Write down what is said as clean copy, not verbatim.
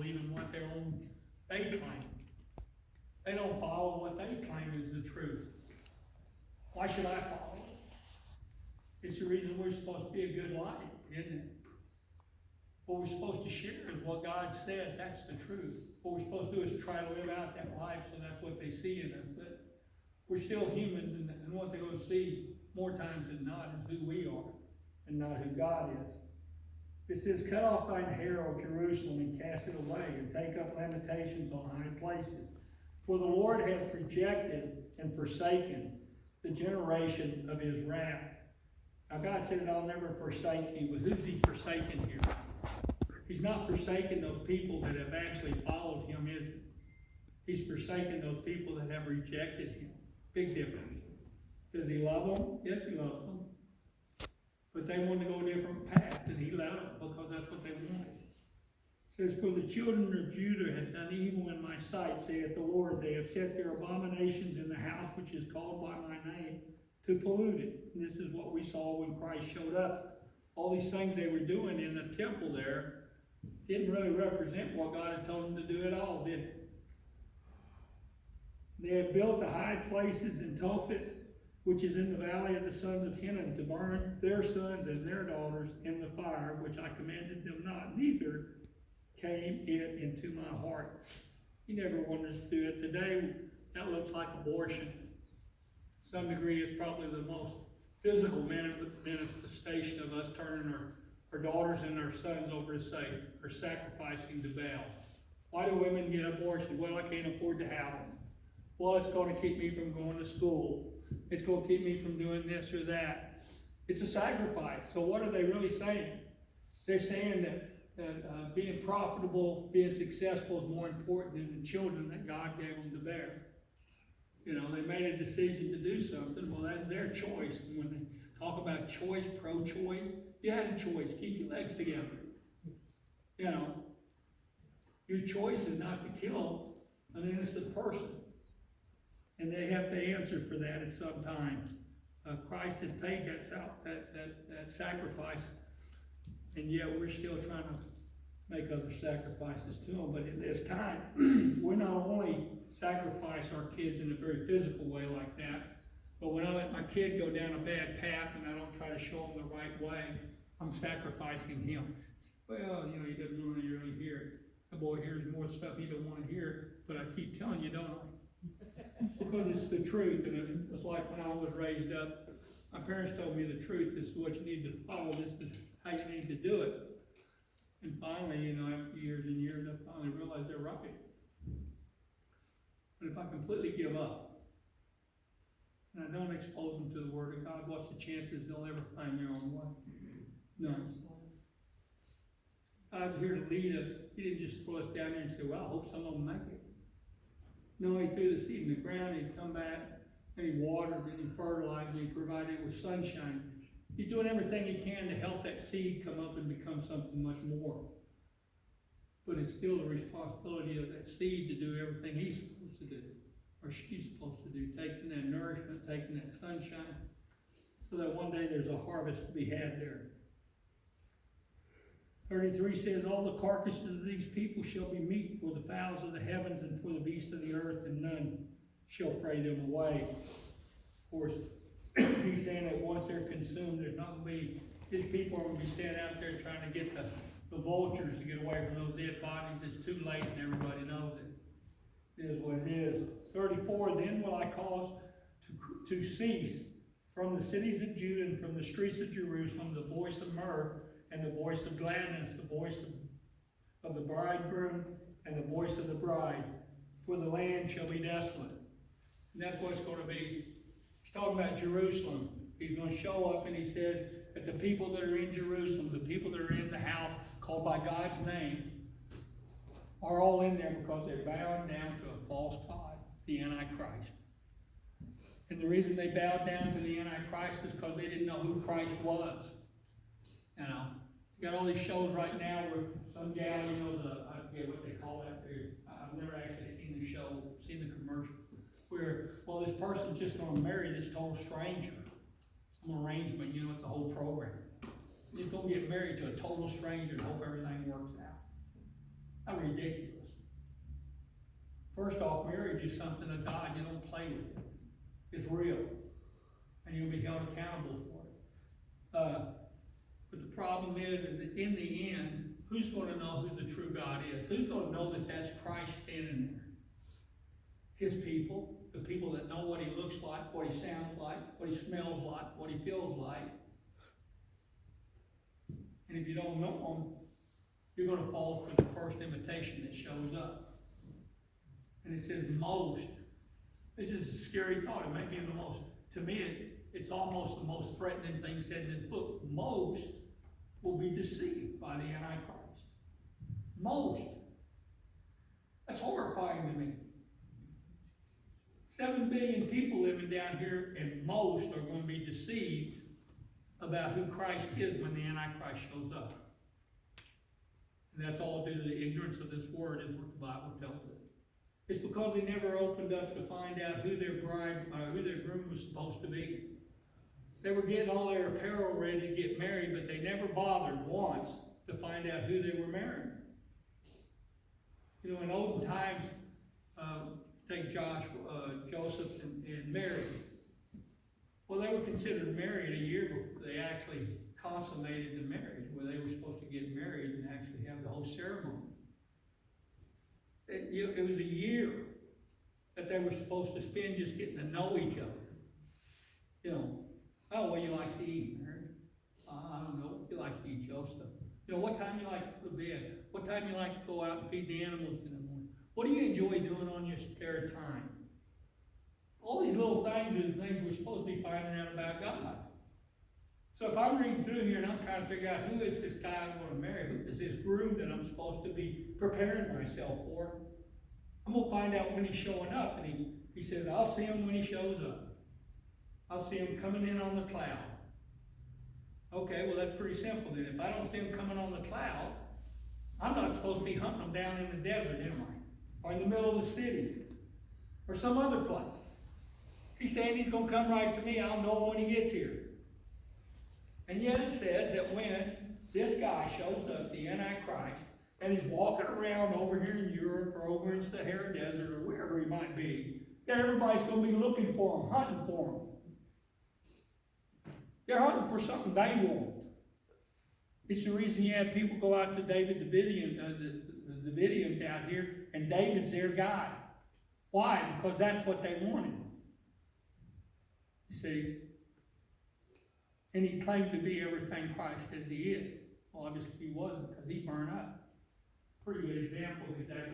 believing what their own they claim. They don't follow what they claim is the truth. Why should I follow it? It's the reason we're supposed to be a good light, isn't it? What we're supposed to share is what God says, that's the truth. What we're supposed to do is try to live out that life so that's what they see in us. But we're still humans, and what they're going to see more times than not is who we are and not who God is. It says, cut off thine hair, O Jerusalem, and cast it away, and take up lamentations on high places. For the Lord hath rejected and forsaken the generation of his wrath. Now God said, I'll never forsake you, but who's he forsaken here? He's not forsaken those people that have actually followed him, is he? He's forsaken those people that have rejected him. Big difference. Does he love them? Yes, he loves them. But they wanted to go a different path, and he let them because that's what they wanted. It says, for the children of Judah have done evil in my sight, saith the Lord. They have set their abominations in the house which is called by my name to pollute it. And this is what we saw when Christ showed up. All these things they were doing in the temple there didn't really represent what God had told them to do at all, did it? They had built the high places in Tophet, which is in the valley of the sons of Hinnom, to burn their sons and their daughters in the fire, which I commanded them not. Neither came it into my heart. He never wanted us to do it. Today, that looks like abortion. To some degree, it's probably the most physical manifestation of us turning our daughters and our sons over to Satan, or sacrificing to Baal. Why do women get abortion? Well, I can't afford to have them. Well, it's going to keep me from going to school. It's going to keep me from doing this or that. It's a sacrifice. So what are they really saying? They're saying that being profitable, being successful is more important than the children that God gave them to bear. You know, they made a decision to do something. Well, that's their choice. And when they talk about choice, pro-choice, you had a choice. Keep your legs together. You know, your choice is not to kill an innocent person. And they have to answer for that at some time. Christ has paid that sacrifice, and yet we're still trying to make other sacrifices to him. But in this time, we not only sacrifice our kids in a very physical way like that, but when I let my kid go down a bad path and I don't try to show him the right way, I'm sacrificing him. Well, you know, he doesn't want to really hear it. The boy hears more stuff he don't want to hear, but I keep telling you, don't I? Because it's the truth, and it's like when I was raised up, my parents told me the truth. This is what you need to follow. This is how you need to do it. And finally, you know, after years and years, I finally realized they're right. But if I completely give up, and I don't expose them to the Word of God, what's the chances they'll ever find their own way? None. God's here to lead us. He didn't just throw us down there and say, well, I hope some of them make it. No, he threw the seed in the ground, he'd come back, and he watered, and he fertilized, and he provided it with sunshine. He's doing everything he can to help that seed come up and become something much more. But it's still the responsibility of that seed to do everything he's supposed to do, or she's supposed to do, taking that nourishment, taking that sunshine, so that one day there's a harvest to be had there. 33 says, all the carcasses of these people shall be meat for the fowls of the heavens and for the beasts of the earth, and none shall fray them away. Of course, he's saying that once they're consumed, there's not going to be, his people are going to be standing out there trying to get the vultures to get away from those dead bodies. It's too late and everybody knows it. It is what it is. 34, then will I cause to cease from the cities of Judah and from the streets of Jerusalem the voice of mirth, and the voice of gladness, the voice of the bridegroom, and the voice of the bride. For the land shall be desolate. And that's what it's going to be. He's talking about Jerusalem. He's going to show up and he says that the people that are in Jerusalem, the people that are in the house called by God's name, are all in there because they're bowing down to a false god, the Antichrist. And the reason they bowed down to the Antichrist is because they didn't know who Christ was. You know, you got all these shows right now where some gal, you know, I forget what they call that. I've never actually seen the show, seen the commercial, where, well, this person's just going to marry this total stranger. Some arrangement, you know, it's a whole program. He's going to get married to a total stranger and hope everything works out. How ridiculous. First off, marriage is something of God. You don't play with it. It's real. And you'll be held accountable for it. But the problem is that in the end, who's going to know who the true God is? Who's going to know that that's Christ standing there? His people, the people that know what he looks like, what he sounds like, what he smells like, what he feels like. And if you don't know him, you're going to fall for the first invitation that shows up. And it says most. This is a scary thought. It may be the most, to me, it's almost the most threatening thing said in this book. Most will be deceived by the Antichrist. Most. That's horrifying to me. 7 billion people living down here, and most are going to be deceived about who Christ is when the Antichrist shows up. And that's all due to the ignorance of this word, is what the Bible tells us. It's because they never opened up to find out who their who their groom was supposed to be. They were getting all their apparel ready to get married, but they never bothered once to find out who they were marrying. You know, in olden times, take Joseph and Mary. Well, they were considered married a year before they actually consummated the marriage, where they were supposed to get married and actually have the whole ceremony. It was a year that they were supposed to spend just getting to know each other. You know, oh, what do you like to eat, Mary? I don't know. What do you like to eat, Joseph? You know, what time you like to go to bed? What time you like to go out and feed the animals in the morning? What do you enjoy doing on your spare time? All these little things are the things we're supposed to be finding out about God. So if I'm reading through here and I'm trying to figure out who is this guy I'm going to marry, who is this groom that I'm supposed to be preparing myself for, I'm going to find out when he's showing up. And he says, I'll see him when he shows up. I'll see him coming in on the cloud. Okay, well that's pretty simple then. If I don't see him coming on the cloud, I'm not supposed to be hunting him down in the desert, am I? Or in the middle of the city. Or some other place. He's saying he's going to come right to me. I'll know when he gets here. And yet it says that when this guy shows up, the Antichrist, and he's walking around over here in Europe or over in the Sahara Desert or wherever he might be, that everybody's going to be looking for him, hunting for him. They're hunting for something they want. It's the reason you have people go out to David the Davidians out here, and David's their guy. Why? Because that's what they wanted. You see? And he claimed to be everything Christ says he is. Well, obviously he wasn't, because he burned up. Pretty good example is that